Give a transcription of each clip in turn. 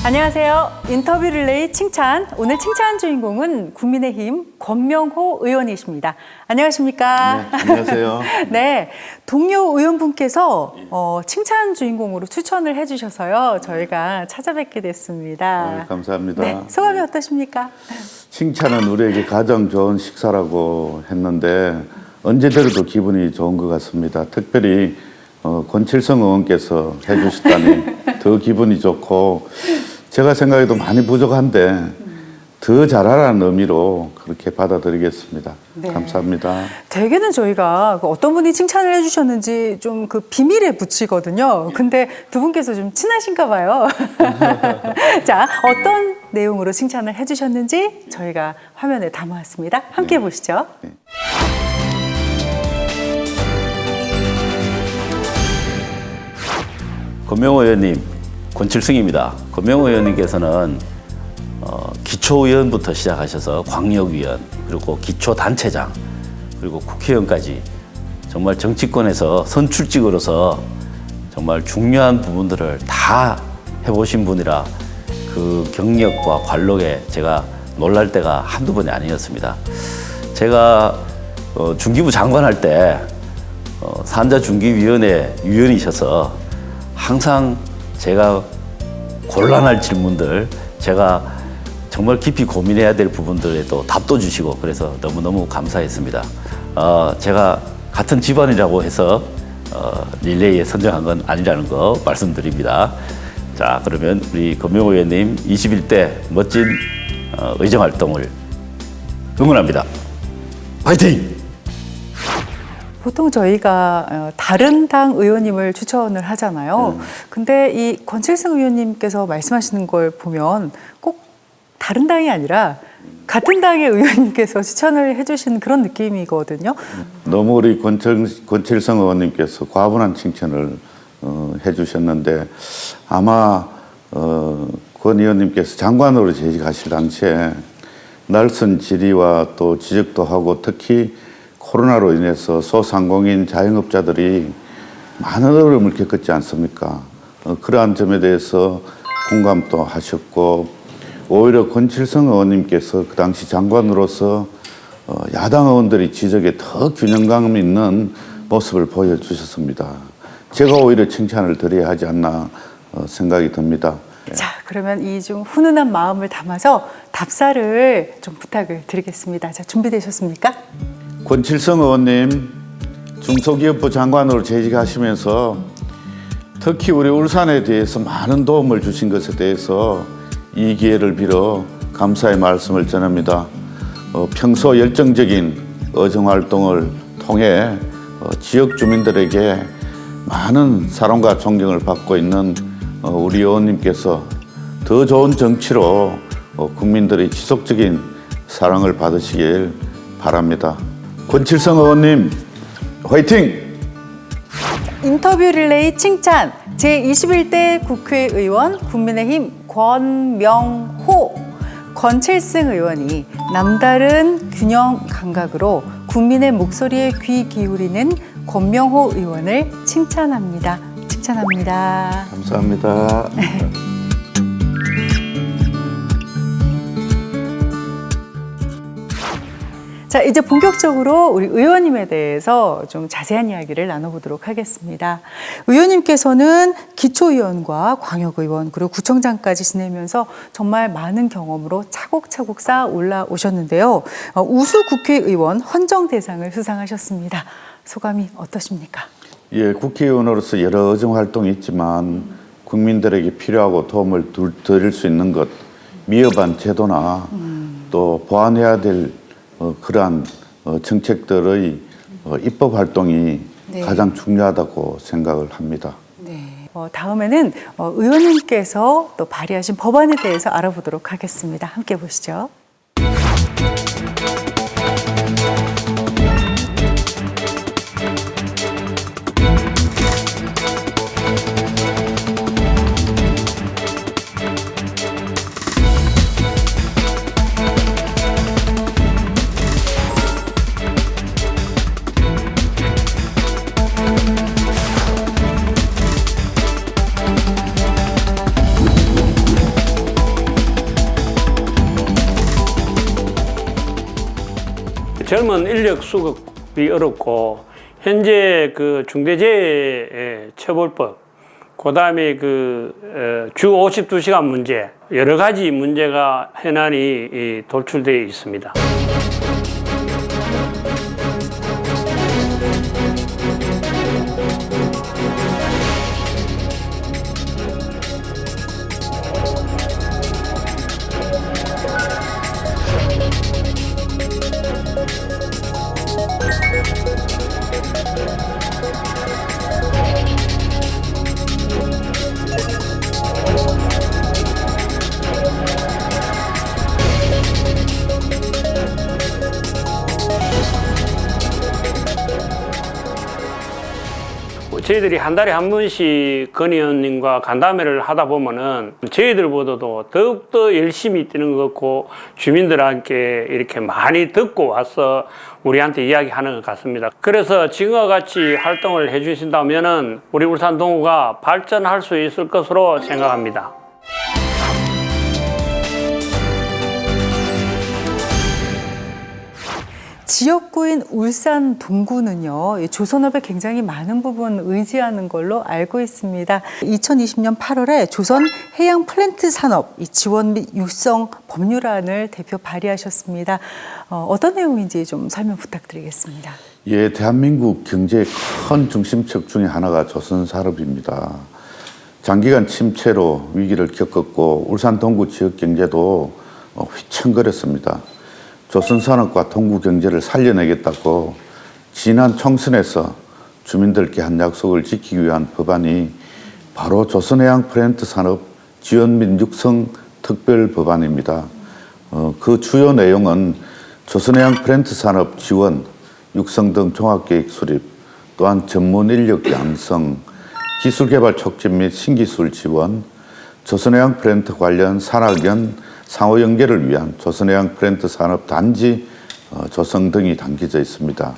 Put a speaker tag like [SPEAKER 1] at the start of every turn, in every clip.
[SPEAKER 1] 안녕하세요. 인터뷰 릴레이 칭찬. 오늘 칭찬 주인공은 국민의힘 권명호 의원이십니다. 안녕하십니까?
[SPEAKER 2] 네, 안녕하세요.
[SPEAKER 1] 네, 동료 의원분께서 칭찬 주인공으로 추천을 해주셔서요. 저희가 찾아뵙게 됐습니다.
[SPEAKER 2] 감사합니다.
[SPEAKER 1] 네, 소감이 어떠십니까?
[SPEAKER 2] 칭찬은 우리에게 가장 좋은 식사라고 했는데 언제 들어도 기분이 좋은 것 같습니다. 특별히 권칠성 의원께서 해주셨다니 더 기분이 좋고 제가 생각해도 많이 부족한데 더 잘하라는 의미로 그렇게 받아들이겠습니다.
[SPEAKER 1] 네.
[SPEAKER 2] 감사합니다.
[SPEAKER 1] 대개는 저희가 어떤 분이 칭찬을 해주셨는지 좀 그 비밀에 붙이거든요. 근데 두 분께서 좀 친하신가 봐요. 자, 어떤 내용으로 칭찬을 해주셨는지 저희가 화면에 담아왔습니다. 함께 보시죠.
[SPEAKER 2] 네.
[SPEAKER 3] 권명호 의원님, 권칠승입니다. 권명호 의원님께서는 기초의원부터 시작하셔서 광역위원, 그리고 기초단체장, 그리고 국회의원까지 정말 정치권에서 선출직으로서 정말 중요한 부분들을 다 해보신 분이라 그 경력과 관록에 제가 놀랄 때가 한두 번이 아니었습니다. 제가 중기부 장관할 때 산자중기위원회 위원이셔서 항상 제가 곤란할 질문들, 제가 정말 깊이 고민해야 될 부분들에도 답도 주시고 그래서 너무너무 감사했습니다. 제가 같은 집안이라고 해서 릴레이에 선정한 건 아니라는 거 말씀드립니다. 자, 그러면 우리 권명호 의원님 21대 멋진 의정활동을 응원합니다. 화이팅!
[SPEAKER 1] 보통 저희가 다른 당 의원님을 추천을 하잖아요. 근데 이 권칠승 의원님께서 말씀하시는 걸 보면 꼭 다른 당이 아니라 같은 당의 의원님께서 추천을 해주신 그런 느낌이거든요.
[SPEAKER 2] 너무 우리 권칠성 의원님께서 과분한 칭찬을 해주셨는데 아마 권 의원님께서 장관으로 재직하실 당시에 날선 질의와 또 지적도 하고 특히 코로나로 인해서 소상공인 자영업자들이 많은 어려움을 겪었지 않습니까? 그러한 점에 대해서 공감도 하셨고 오히려 권칠성 의원님께서 그 당시 장관으로서 야당 의원들이 지적에 더 균형감 있는 모습을 보여주셨습니다. 제가 오히려 칭찬을 드려야 하지 않나 생각이 듭니다.
[SPEAKER 1] 자, 그러면 이 좀 훈훈한 마음을 담아서 답사를 좀 부탁을 드리겠습니다. 자, 준비되셨습니까?
[SPEAKER 2] 권칠성 의원님, 중소기업부 장관으로 재직하시면서 특히 우리 울산에 대해서 많은 도움을 주신 것에 대해서 이 기회를 빌어 감사의 말씀을 전합니다. 평소 열정적인 의정활동을 통해 지역 주민들에게 많은 사랑과 존경을 받고 있는 우리 의원님께서 더 좋은 정치로 국민들의 지속적인 사랑을 받으시길 바랍니다. 권칠성 의원님, 화이팅!
[SPEAKER 1] 인터뷰 릴레이 칭찬 제21대 국회의원 국민의힘 권명호, 권칠승 의원이 남다른 균형 감각으로 국민의 목소리에 귀 기울이는 권명호 의원을 칭찬합니다. 칭찬합니다.
[SPEAKER 2] 감사합니다.
[SPEAKER 1] 자, 이제 본격적으로 우리 의원님에 대해서 좀 자세한 이야기를 나눠보도록 하겠습니다. 의원님께서는 기초의원과 광역의원 그리고 구청장까지 지내면서 정말 많은 경험으로 차곡차곡 쌓아 올라오셨는데요. 우수 국회의원 헌정 대상을 수상하셨습니다. 소감이 어떠십니까?
[SPEAKER 2] 예, 국회의원으로서 여러 의정 활동이 있지만 국민들에게 필요하고 도움을 드릴 수 있는 것, 미흡한 제도나 또 보완해야 될 그러한 정책들의 입법 활동이
[SPEAKER 1] 네.
[SPEAKER 2] 가장 중요하다고 생각을 합니다.
[SPEAKER 1] 네. 다음에는 의원님께서 또 발의하신 법안에 대해서 알아보도록 하겠습니다. 함께 보시죠.
[SPEAKER 4] 젊은 인력 수급이 어렵고 현재 그 중대재해 처벌법, 그다음에 그 주 52시간 문제, 여러 가지 문제가 현안이 돌출되어 있습니다. 저희들이 한 달에 한 번씩 건희 의원님과 간담회를 하다 보면은 저희들보다도 더욱더 열심히 뛰는 것 같고 주민들한테 이렇게 많이 듣고 와서 우리한테 이야기하는 것 같습니다. 그래서 지금과 같이 활동을 해주신다면은 우리 울산 동구가 발전할 수 있을 것으로 생각합니다.
[SPEAKER 1] 지역구인 울산 동구는요, 이 조선업에 굉장히 많은 부분 의지하는 걸로 알고 있습니다. 2020년 8월에 조선 해양 플랜트 산업 지원 및 육성 법률안을 대표 발의하셨습니다. 어떤 내용인지 좀 설명 부탁드리겠습니다.
[SPEAKER 2] 예, 대한민국 경제의 큰 중심축 중에 하나가 조선산업입니다. 장기간 침체로 위기를 겪었고 울산 동구 지역 경제도 휘청거렸습니다. 조선산업과 동구 경제를 살려내겠다고 지난 총선에서 주민들께 한 약속을 지키기 위한 법안이 바로 조선해양 플랜트 산업 지원 및 육성 특별 법안입니다. 그 주요 내용은 조선해양 플랜트 산업 지원, 육성 등 종합계획 수립, 또한 전문 인력 양성, 기술개발 촉진 및 신기술 지원, 조선해양 플랜트 관련 산학연 상호 연계를 위한 조선해양 플랜트 산업 단지 조성 등이 담겨져 있습니다.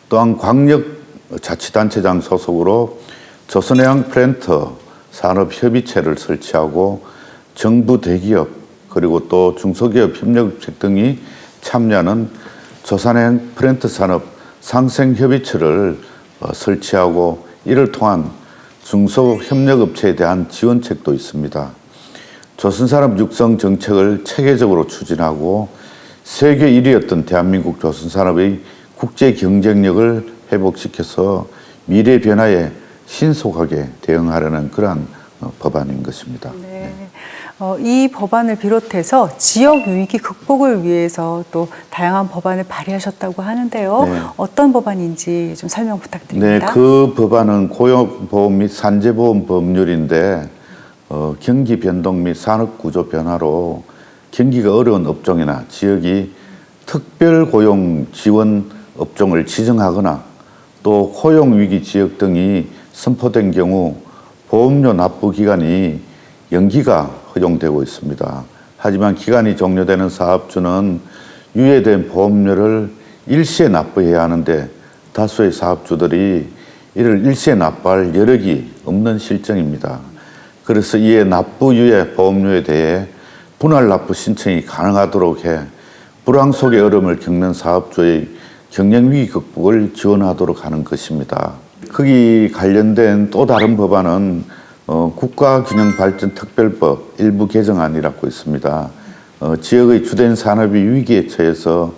[SPEAKER 2] 또한 광역자치단체장 소속으로 조선해양 플랜트 산업협의체를 설치하고 정부 대기업 그리고 또 중소기업 협력업체 등이 참여하는 조선해양 플랜트 산업 상생협의체를 설치하고 이를 통한 중소협력업체에 대한 지원책도 있습니다. 조선산업 육성 정책을 체계적으로 추진하고 세계 1위였던 대한민국 조선산업의 국제 경쟁력을 회복시켜서 미래 변화에 신속하게 대응하려는 그러한 법안인 것입니다.
[SPEAKER 1] 네. 이 법안을 비롯해서 지역 위기 극복을 위해서 또 다양한 법안을 발의하셨다고 하는데요.
[SPEAKER 2] 네.
[SPEAKER 1] 어떤 법안인지 좀 설명 부탁드립니다.
[SPEAKER 2] 네, 그 법안은 고용보험 및 산재보험 법률인데 경기 변동 및 산업구조 변화로 경기가 어려운 업종이나 지역이 특별 고용 지원 업종을 지정하거나 또 고용위기 지역 등이 선포된 경우 보험료 납부 기간이 연기가 허용되고 있습니다. 하지만 기간이 종료되는 사업주는 유예된 보험료를 일시에 납부해야 하는데 다수의 사업주들이 이를 일시에 납부할 여력이 없는 실정입니다. 그래서 이에 납부 유예 보험료에 대해 분할 납부 신청이 가능하도록 해 불황 속의 어려움을 겪는 사업주의 경영위기 극복을 지원하도록 하는 것입니다. 거기 관련된 또 다른 법안은 국가균형발전특별법 일부 개정안이라고 있습니다. 지역의 주된 산업이 위기에 처해서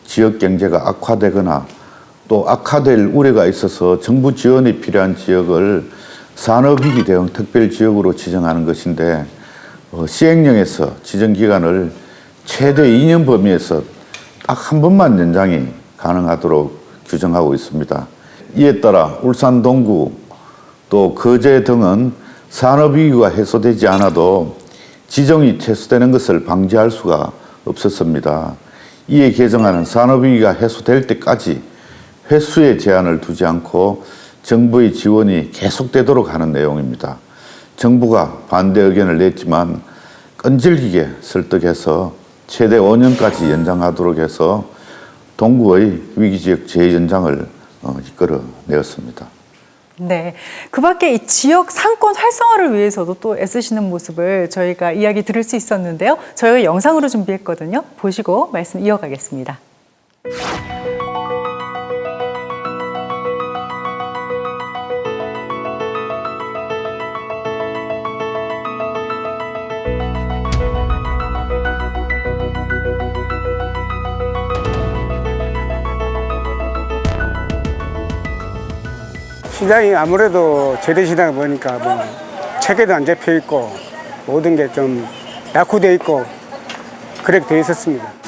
[SPEAKER 2] 지역 경제가 악화되거나 또 악화될 우려가 있어서 정부 지원이 필요한 지역을 산업위기 대응 특별지역으로 지정하는 것인데 시행령에서 지정기간을 최대 2년 범위에서 딱 한 번만 연장이 가능하도록 규정하고 있습니다. 이에 따라 울산 동구 또 거제 등은 산업위기가 해소되지 않아도 지정이 취소되는 것을 방지할 수가 없었습니다. 이에 개정하는 산업위기가 해소될 때까지 횟수의 제한을 두지 않고 정부의 지원이 계속되도록 하는 내용입니다. 정부가 반대 의견을 냈지만 끈질기게 설득해서 최대 5년까지 연장하도록 해서 동구의 위기지역 재연장을 이끌어내었습니다.
[SPEAKER 1] 네, 그 밖에 이 지역 상권 활성화를 위해서도 또 애쓰시는 모습을 저희가 이야기 들을 수 있었는데요. 저희가 영상으로 준비했거든요. 보시고 말씀 이어가겠습니다.
[SPEAKER 5] 시장이 아무래도 재래시장이다 보니까 뭐 체계도 안 잡혀 있고 모든 게 좀 낙후돼 있고 그렇게 돼 있었습니다.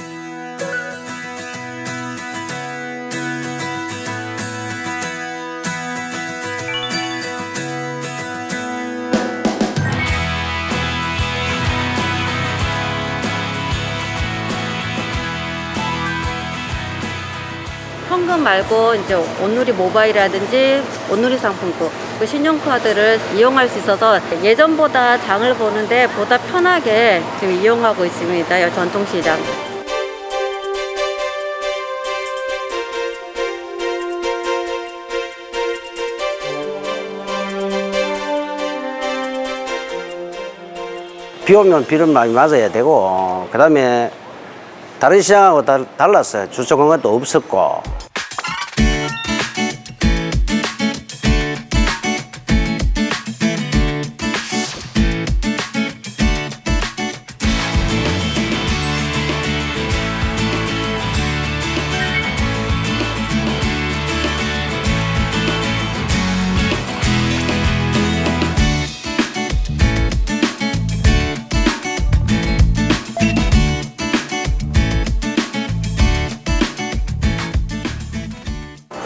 [SPEAKER 6] 현금 말고 이제 온누리 모바일이라든지 온누리 상품권, 그 신용카드를 이용할 수 있어서 예전보다 장을 보는데 보다 편하게 지금 이용하고 있습니다. 이 전통시장.
[SPEAKER 7] 비 오면 비를 많이 맞아야 되고, 그 다음에 다른 시장하고 달랐어요. 주차 공간도 없었고.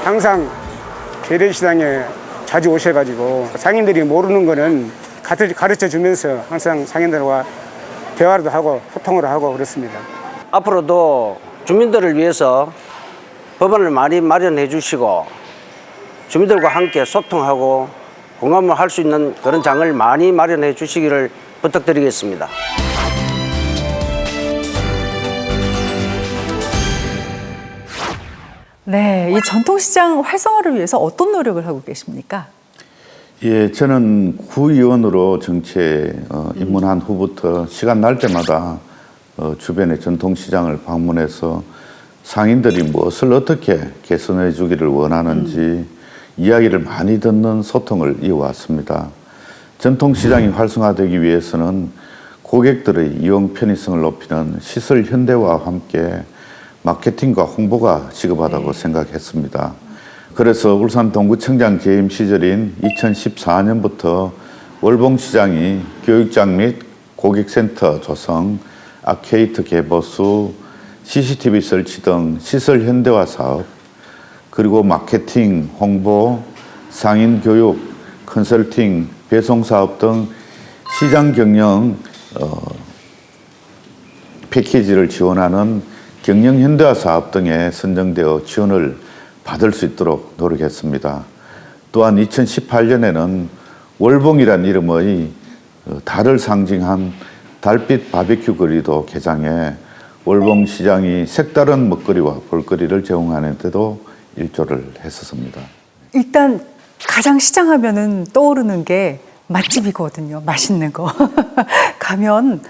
[SPEAKER 5] 항상 재래시장에 자주 오셔가지고 상인들이 모르는 거는 가르쳐 주면서 항상 상인들과 대화도 하고 소통을 하고 그렇습니다.
[SPEAKER 7] 앞으로도 주민들을 위해서 법안을 많이 마련해 주시고, 주민들과 함께 소통하고 공감을 할 수 있는 그런 장을 많이 마련해 주시기를 부탁드리겠습니다.
[SPEAKER 1] 네, 이 전통시장 활성화를 위해서 어떤 노력을 하고 계십니까?
[SPEAKER 2] 예, 저는 구의원으로 정치에 입문한 후부터 시간 날 때마다 주변의 전통시장을 방문해서 상인들이 무엇을 어떻게 개선해 주기를 원하는지 이야기를 많이 듣는 소통을 이어왔습니다. 전통시장이 활성화되기 위해서는 고객들의 이용 편의성을 높이는 시설 현대화와 함께 마케팅과 홍보가 시급하다고 생각했습니다. 그래서 울산 동구청장 재임 시절인 2014년부터 월봉시장이 교육장 및 고객센터 조성, 아케이트 개보수, CCTV 설치 등 시설 현대화 사업, 그리고 마케팅, 홍보, 상인 교육, 컨설팅, 배송 사업 등 시장 경영 패키지를 지원하는 경영 현대화 사업 등에 선정되어 지원을 받을 수 있도록 노력했습니다. 또한 2018년에는 월봉이란 이름의 달을 상징한 달빛 바비큐 거리도 개장해 월봉시장이 색다른 먹거리와 볼거리를 제공하는 데도 일조를 했었습니다.
[SPEAKER 1] 일단 가장 시장 하면은 떠오르는 게 맛집이거든요. 맛있는 거. 가면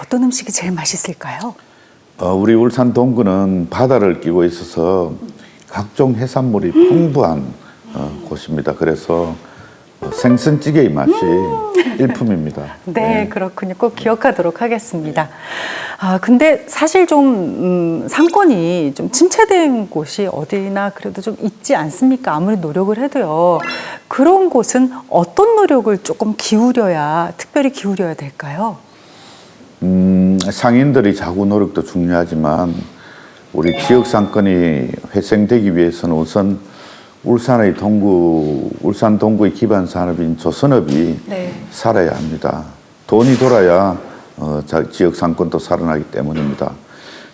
[SPEAKER 1] 어떤 음식이 제일 맛있을까요?
[SPEAKER 2] 우리 울산 동구는 바다를 끼고 있어서 각종 해산물이 풍부한 곳입니다. 그래서 생선찌개의 맛이 일품입니다.
[SPEAKER 1] 네, 그렇군요. 꼭 기억하도록 하겠습니다. 근데 사실 좀 상권이 좀 침체된 곳이 어디나 그래도 좀 있지 않습니까? 아무리 노력을 해도요. 그런 곳은 어떤 노력을 조금 특별히 기울여야 될까요?
[SPEAKER 2] 상인들이 자구 노력도 중요하지만 우리 지역 상권이 회생되기 위해서는 우선 울산 동구의 기반 산업인 조선업이 살아야 합니다. 돈이 돌아야 지역 상권도 살아나기 때문입니다.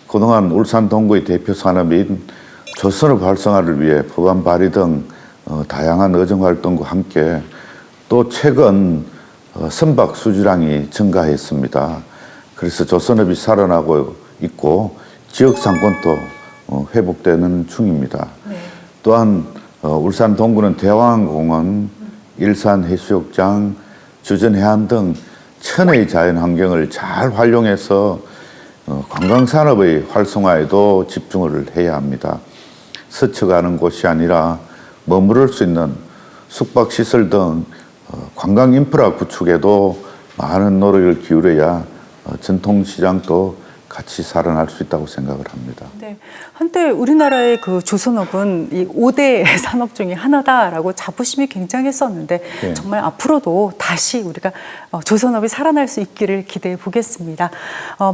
[SPEAKER 2] 그동안 울산 동구의 대표 산업인 조선업 활성화를 위해 법안 발의 등 다양한 의정 활동과 함께 또 최근 선박 수주량이 증가했습니다. 그래서 조선업이 살아나고 있고 지역 상권도 회복되는 중입니다. 또한 울산 동구는 대왕공원, 일산해수욕장, 주전해안 등 천혜의 자연 환경을 잘 활용해서 관광산업의 활성화에도 집중을 해야 합니다. 스쳐가는 곳이 아니라 머무를 수 있는 숙박시설 등 관광 인프라 구축에도 많은 노력을 기울여야 전통시장도 같이 살아날 수 있다고 생각을 합니다.
[SPEAKER 1] 네. 한때 우리나라의 그 조선업은 이 5대 산업 중에 하나다라고 자부심이 굉장했었는데
[SPEAKER 2] 네.
[SPEAKER 1] 정말 앞으로도 다시 우리가 조선업이 살아날 수 있기를 기대해 보겠습니다.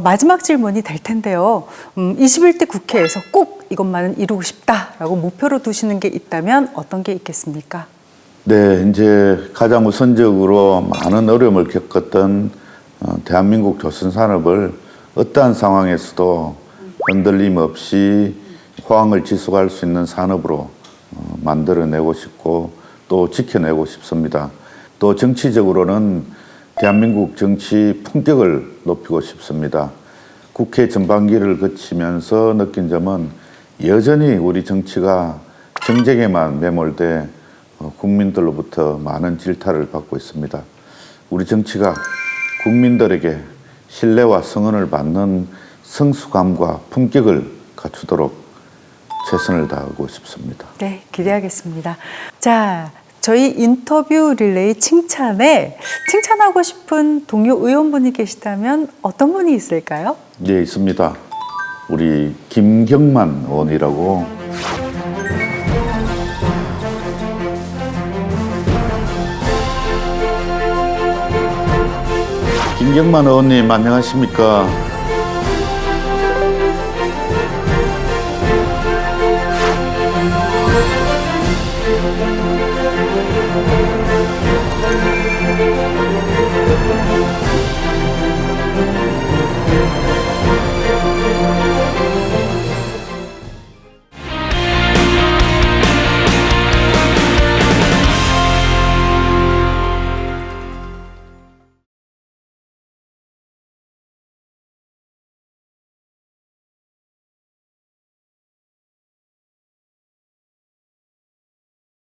[SPEAKER 1] 마지막 질문이 될 텐데요. 21대 국회에서 꼭 이것만은 이루고 싶다라고 목표로 두시는 게 있다면 어떤 게 있겠습니까?
[SPEAKER 2] 네, 이제 가장 우선적으로 많은 어려움을 겪었던 대한민국 조선산업을 어떠한 상황에서도 흔들림 없이 호황을 지속할 수 있는 산업으로 만들어내고 싶고 또 지켜내고 싶습니다. 또 정치적으로는 대한민국 정치 품격을 높이고 싶습니다. 국회 전반기를 거치면서 느낀 점은 여전히 우리 정치가 정쟁에만 매몰돼 국민들로부터 많은 질타를 받고 있습니다. 우리 정치가 국민들에게 신뢰와 성원을 받는 성숙함과 품격을 갖추도록 최선을 다하고 싶습니다.
[SPEAKER 1] 네, 기대하겠습니다. 자, 저희 인터뷰 릴레이 칭찬에 칭찬하고 싶은 동료 의원분이 계시다면 어떤 분이 있을까요?
[SPEAKER 2] 네, 있습니다. 우리 김경만 의원이라고. 김경만 의원님 안녕하십니까?